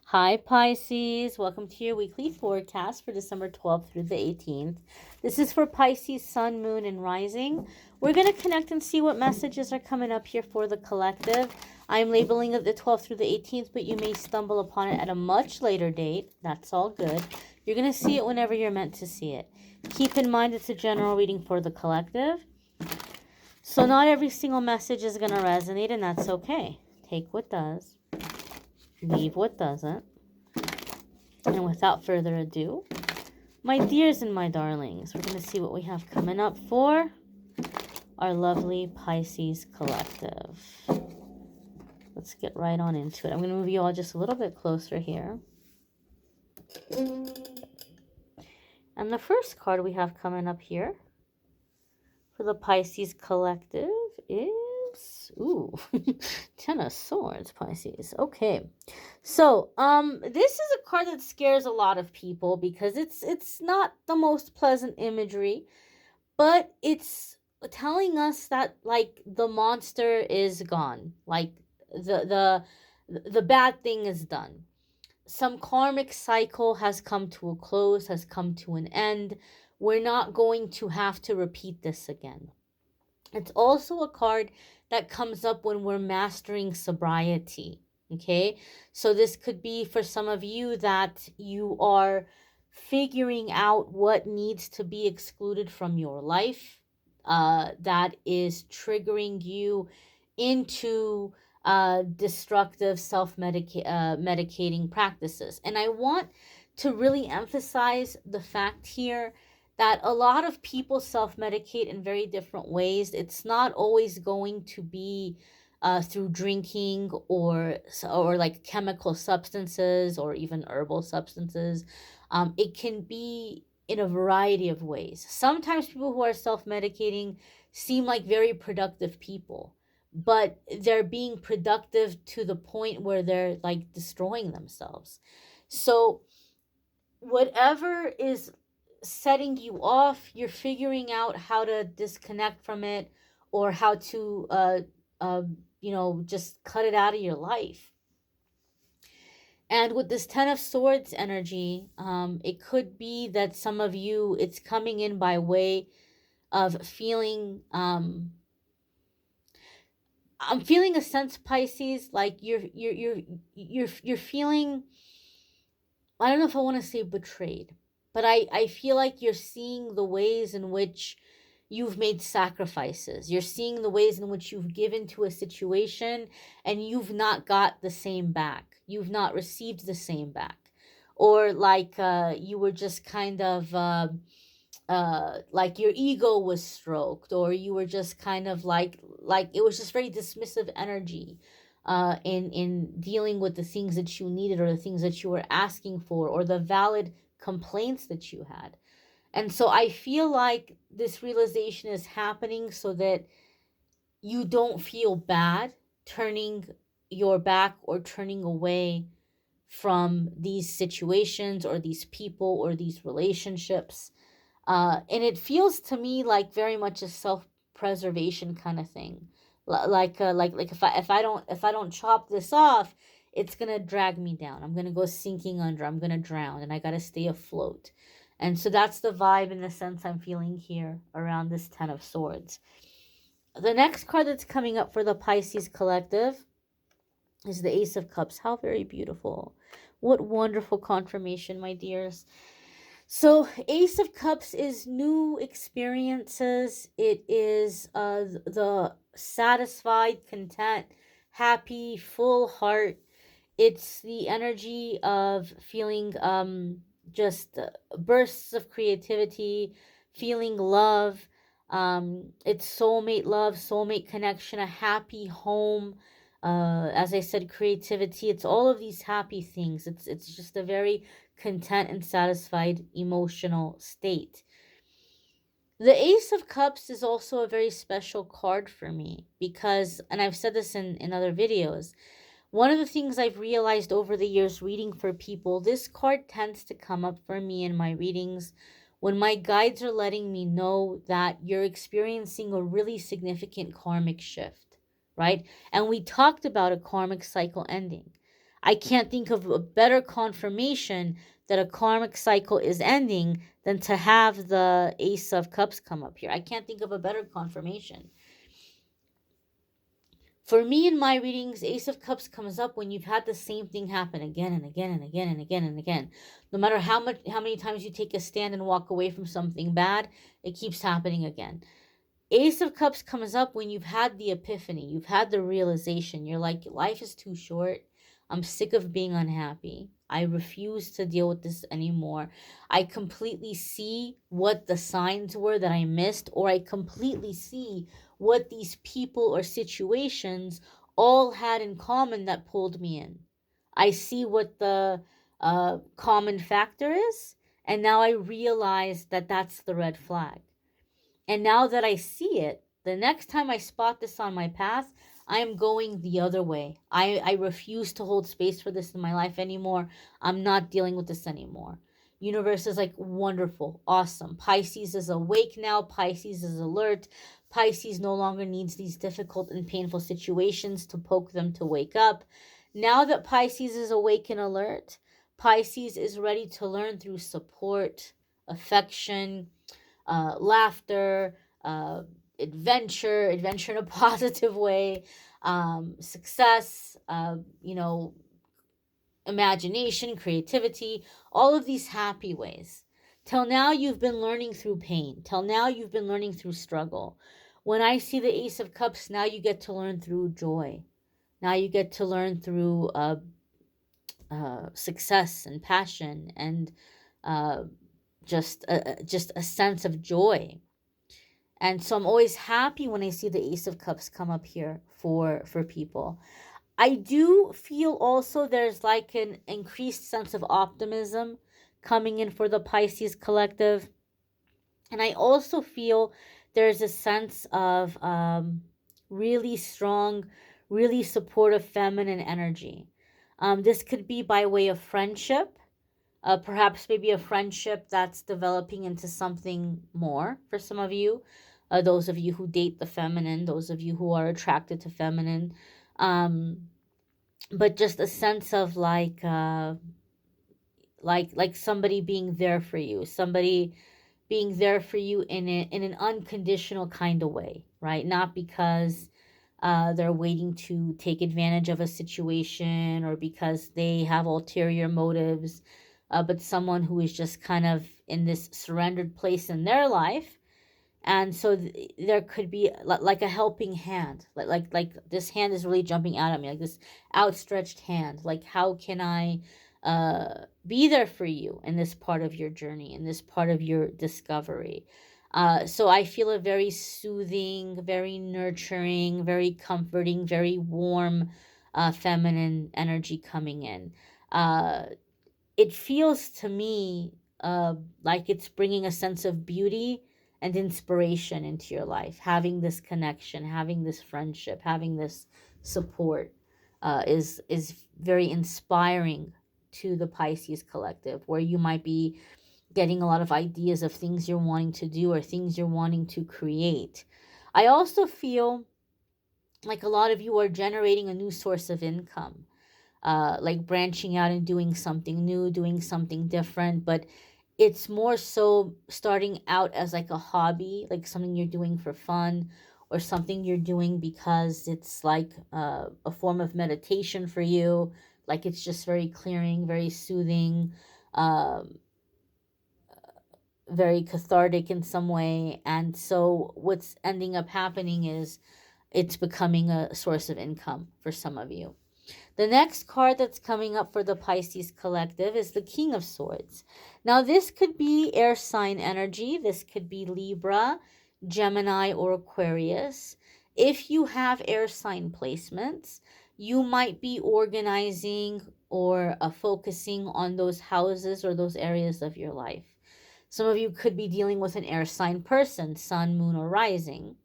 Hi, Pisces. Welcome to your weekly forecast for December 12th through the 18th. This is for Pisces, Sun, Moon, and Rising. We're going to connect and see what messages are coming up here for the collective. I'm labeling it the 12th through the 18th, but you may stumble upon it at a much later date. That's all good. You're going to see it whenever you're meant to see it. Keep in mind it's a general reading for the collective. So not every single message is going to resonate, and that's okay. Take what does, leave what doesn't. And without further ado, my dears and my darlings, we're going to see what we have coming up for our lovely Pisces collective. Let's get right on into it. I'm going to move you all just a little bit closer here. And the first card we have coming up here for the Pisces collective is, ooh, Ten of Swords, Pisces. Okay. So, this is a card that scares a lot of people because it's not the most pleasant imagery, but it's telling us that like the monster is gone. Like the bad thing is done. Some karmic cycle has come to a close, has come to an end. We're not going to have to repeat this again. It's also a card that comes up when we're mastering sobriety. Okay, so this could be for some of you that you are figuring out what needs to be excluded from your life, that is triggering you into destructive self-medicating practices. And I want to really emphasize the fact here that a lot of people self-medicate in very different ways. It's not always going to be through drinking or like chemical substances or even herbal substances. It can be in a variety of ways. Sometimes people who are self-medicating seem like very productive people, but they're being productive to the point where they're like destroying themselves. So whatever is setting you off, you're figuring out how to disconnect from it or how to uh just cut it out of your life. And with this Ten of Swords energy, it could be that some of you, it's coming in by way of feeling, I'm feeling a sense, Pisces, like you're feeling, I don't know if I want to say betrayed, but I feel like you're seeing the ways in which you've made sacrifices. You're seeing the ways in which you've given to a situation and you've not got the same back. You've not received the same back. Or like you were just kind of like your ego was stroked, or you were just kind of like it was just very dismissive energy in dealing with the things that you needed or the things that you were asking for or the valid complaints that you had. And so I feel like this realization is happening so that you don't feel bad turning your back or turning away from these situations or these people or these relationships. And it feels to me like very much a self-preservation kind of thing. Like if I don't chop this off, it's gonna drag me down. I'm gonna go sinking under. I'm gonna drown, and I gotta stay afloat. And so that's the vibe and the sense I'm feeling here around this Ten of Swords. The next card that's coming up for the Pisces collective is the Ace of Cups. How very beautiful. What wonderful confirmation, my dears. So, Ace of Cups is new experiences. It is the satisfied, content, happy, full heart. It's the energy of feeling just bursts of creativity, feeling love. It's soulmate love, soulmate connection, a happy home. As I said, creativity. It's all of these happy things. It's just a very content and satisfied emotional state. The Ace of Cups is also a very special card for me because, and I've said this in other videos, one of the things I've realized over the years reading for people, this card tends to come up for me in my readings when my guides are letting me know that you're experiencing a really significant karmic shift, right? And we talked about a karmic cycle ending. I can't think of a better confirmation that a karmic cycle is ending than to have the Ace of Cups come up here. I can't think of a better confirmation. For me, in my readings, Ace of Cups comes up when you've had the same thing happen again and again and again and again and again. No matter how many times you take a stand and walk away from something bad, it keeps happening again. Ace of Cups comes up when you've had the epiphany, you've had the realization. You're like, life is too short. I'm sick of being unhappy. I refuse to deal with this anymore. I completely see what the signs were that I missed, or I completely see what these people or situations all had in common that pulled me in. I see what the common factor is, and now I realize that that's the red flag. And now that I see it, the next time I spot this on my path, I am going the other way. I refuse to hold space for this in my life anymore. I'm not dealing with this anymore. Universe is like, wonderful, awesome. Pisces is awake now. Pisces is alert. Pisces no longer needs these difficult and painful situations to poke them to wake up. Now that Pisces is awake and alert, Pisces is ready to learn through support, affection, laughter, adventure in a positive way, success, imagination, creativity, all of these happy ways. Till now, you've been learning through pain. Till now, you've been learning through struggle. When I see the Ace of Cups, now you get to learn through joy. Now you get to learn through success and passion and uh, just a sense of joy. And so I'm always happy when I see the Ace of Cups come up here for people. I do feel also there's like an increased sense of optimism coming in for the Pisces collective. And I also feel there's a sense of really strong, really supportive feminine energy. This could be by way of friendship, perhaps maybe a friendship that's developing into something more for some of you. Those of you who date the feminine, those of you who are attracted to feminine, but just a sense of like somebody being there for you, somebody being there for you in an unconditional kind of way, right? Not because they're waiting to take advantage of a situation or because they have ulterior motives, but someone who is just kind of in this surrendered place in their life. And so there could be like a helping hand, like this hand is really jumping out at me, like this outstretched hand. Like, how can I be there for you in this part of your journey, in this part of your discovery? So I feel a very soothing, very nurturing, very comforting, very warm, feminine energy coming in. It feels to me like it's bringing a sense of beauty and inspiration into your life. Having this connection, having this friendship, having this support is very inspiring to the Pisces collective, where you might be getting a lot of ideas of things you're wanting to do or things you're wanting to create. I also feel like a lot of you are generating a new source of income, like branching out and doing something new, doing something different, but it's more so starting out as like a hobby, like something you're doing for fun or something you're doing because it's like a form of meditation for you. Like it's just very clearing, very soothing, um, very cathartic in some way. And so what's ending up happening is it's becoming a source of income for some of you. The next card that's coming up for the Pisces collective is the King of Swords. Now, this could be air sign energy. This could be Libra, Gemini, or Aquarius. If you have air sign placements, you might be organizing or focusing on those houses or those areas of your life. Some of you could be dealing with an air sign person, sun, moon, or rising.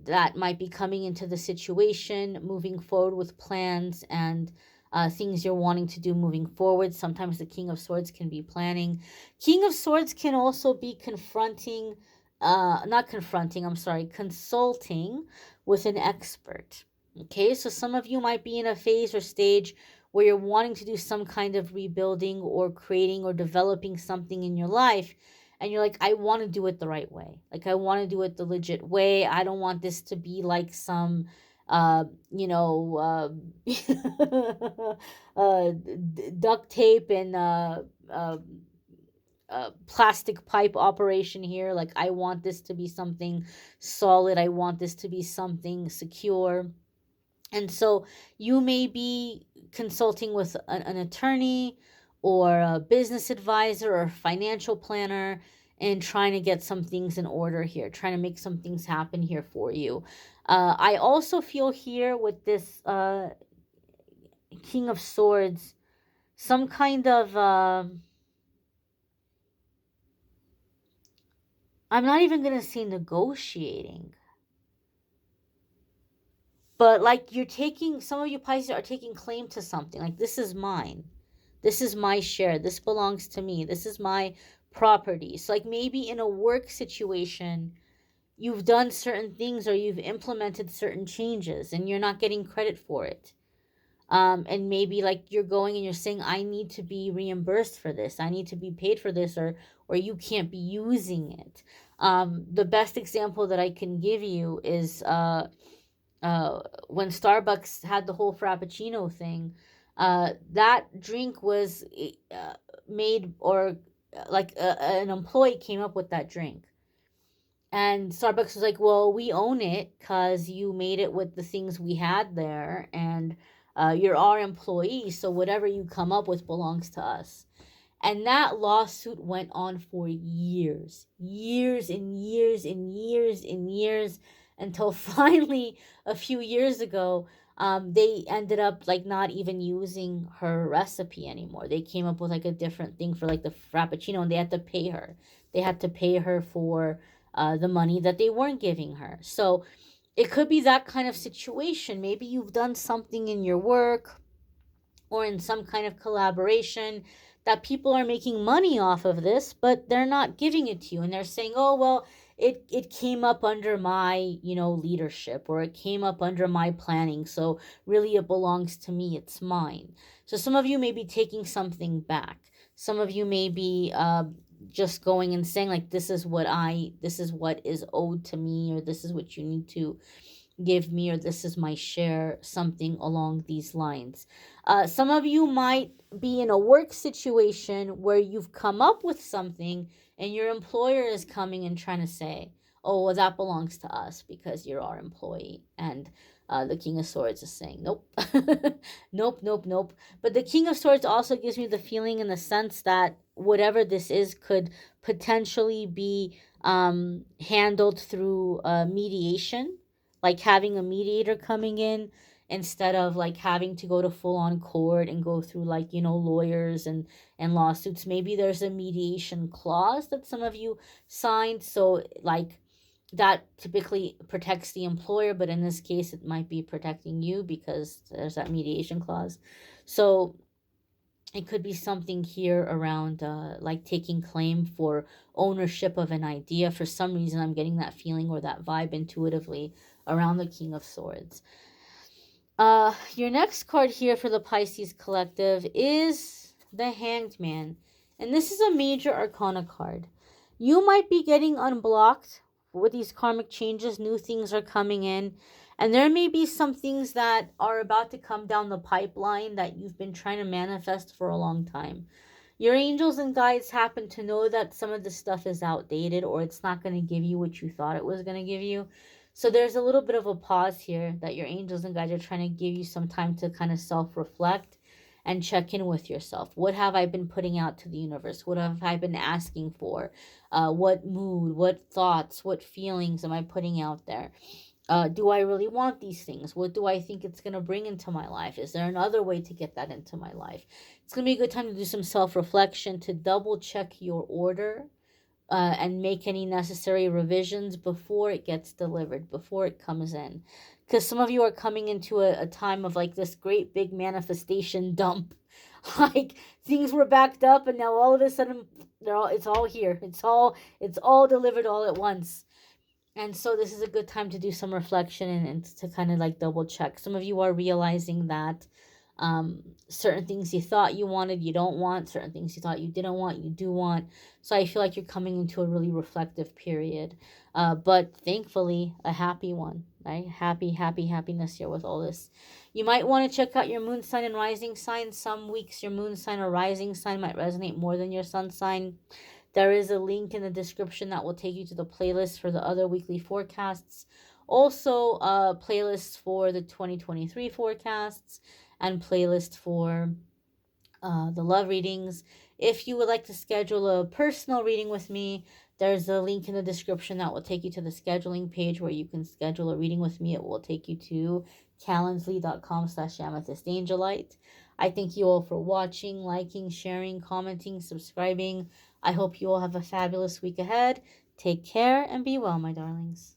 That might be coming into the situation, moving forward with plans and things you're wanting to do moving forward. Sometimes the King of Swords can be planning. King of Swords can also be consulting with an expert. Okay, so some of you might be in a phase or stage where you're wanting to do some kind of rebuilding or creating or developing something in your life. And you're like, I want to do it the right way. Like, I want to do it the legit way. I don't want this to be like some, uh, you know, duct tape and plastic pipe operation here. Like, I want this to be something solid. I want this to be something secure. And so you may be consulting with an attorney or a business advisor or financial planner and trying to get some things in order here, trying to make some things happen here for you. I also feel here with this King of Swords, some kind of, I'm not even going to say negotiating, but like you're taking, some of you Pisces are taking claim to something. Like, this is mine. This is my share. This belongs to me. This is my property. So, like, maybe in a work situation, you've done certain things or you've implemented certain changes and you're not getting credit for it. And maybe like you're going and you're saying, I need to be reimbursed for this. I need to be paid for this, or you can't be using it. The best example that I can give you is when Starbucks had the whole Frappuccino thing. That drink was made, or like an employee came up with that drink. And Starbucks was like, well, we own it because you made it with the things we had there. And you're our employee. So whatever you come up with belongs to us. And that lawsuit went on for years, years and years and years and years, until finally a few years ago, they ended up like not even using her recipe anymore. They came up with like a different thing for like the Frappuccino, and they had to pay her. They had to pay her for the money that they weren't giving her. So it could be that kind of situation. Maybe you've done something in your work or in some kind of collaboration that people are making money off of this, but they're not giving it to you. And they're saying, oh, well, it came up under my, leadership, or it came up under my planning. So really it belongs to me. It's mine. So some of you may be taking something back. Some of you may be just going and saying like, this is what is owed to me, or this is what you need to give me, or this is my share, something along these lines. Some of you might be in a work situation where you've come up with something and your employer is coming and trying to say, oh, well, that belongs to us because you're our employee. And the King of Swords is saying, nope, nope, nope, nope. But the King of Swords also gives me the feeling in the sense that whatever this is could potentially be handled through mediation, like having a mediator coming in instead of like having to go to full on court and go through like lawyers and lawsuits. Maybe there's a mediation clause that some of you signed, so like that typically protects the employer, but in this case it might be protecting you because there's that mediation clause. So it could be something here around like taking claim for ownership of an idea. For some reason I'm getting that feeling or that vibe intuitively around the King of Swords. Your next card here for the Pisces collective is the Hanged Man, and this is a major arcana card. You might be getting unblocked with these karmic changes. New things are coming in, and there may be some things that are about to come down the pipeline that you've been trying to manifest for a long time. Your angels and guides happen to know that some of this stuff is outdated, or it's not going to give you what you thought it was going to give you. So there's a little bit of a pause here that your angels and guides are trying to give you some time to kind of self-reflect and check in with yourself. What have I been putting out to the universe? What have I been asking for? What mood, what thoughts, what feelings am I putting out there? Do I really want these things? What do I think it's going to bring into my life? Is there another way to get that into my life? It's going to be a good time to do some self-reflection, to double check your order, and make any necessary revisions before it gets delivered, before it comes in. Because some of you are coming into a time of like this great big manifestation dump. Like things were backed up and now all of a sudden it's all here. It's all delivered all at once. And so this is a good time to do some reflection and to kind of like double check. Some of you are realizing that certain things you thought you wanted, you don't want. Certain things you thought you didn't want, you do want. So I feel like you're coming into a really reflective period. But thankfully, a happy one, right? Happiness here with all this. You might want to check out your moon sign and rising sign. Some weeks your moon sign or rising sign might resonate more than your sun sign. There is a link in the description that will take you to the playlist for the other weekly forecasts. Also, playlists for the 2023 forecasts and playlist for the love readings. If you would like to schedule a personal reading with me, there's a link in the description that will take you to the scheduling page where you can schedule a reading with me. It will take you to calendly.com/amethystangelite. I thank you all for watching, liking, sharing, commenting, subscribing. I hope you all have a fabulous week ahead. Take care and be well, my darlings.